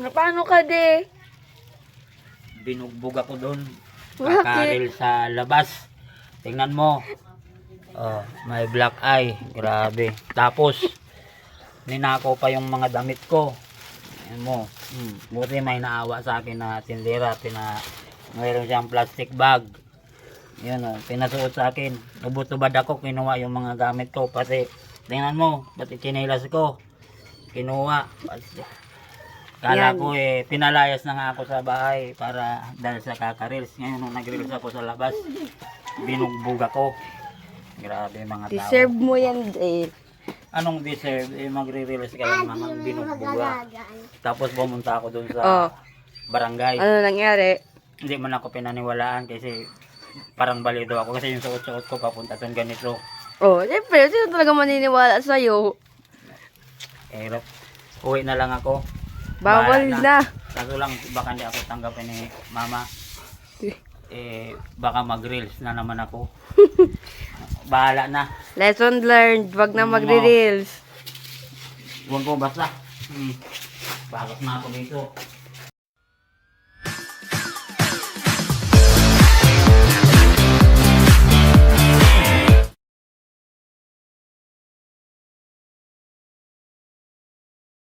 Paano ka, de? Binugbog ako doon. Bakit? Kakaril sa labas. Tingnan mo. Oh, may black eye. Grabe. Tapos, ninakaw pa yung mga damit ko. Ayan mo. Buti may naawa sa akin na tindera. Mayroon siyang plastic bag. Yun o. Pinasuot sa akin. Ubod-ubad ako. Kinuha yung mga gamit ko. Pati, tingnan mo. Pati chinelas ko. Kinuha. Kala Yan. ko pinalayas na nga ako sa bahay para dahil sa kakarils. Ngayon nung nag-reels ako sa labas, binugbog ako. Grabe mga tao. Deserve mo yan, de. Anong deserve? Magre-reels ka lang naman binugbuga. Tapos pumunta ako dun sa Oh. barangay. Ano nangyari? Hindi man ako pinaniwalaan kasi parang balido ako kasi yung suot-suot ko papunta dun ganito. Oh, siyempre, sino talaga maniniwala sa'yo? Hirap. Uwi na lang ako. Bawal Bahala na. Kaso lang baka hindi ako tanggapin ni mama. Baka mag-reels na naman ako. Bahala na. Lesson learned, wag na magre-reels. Huwag ko basta. Bakit na ako dito.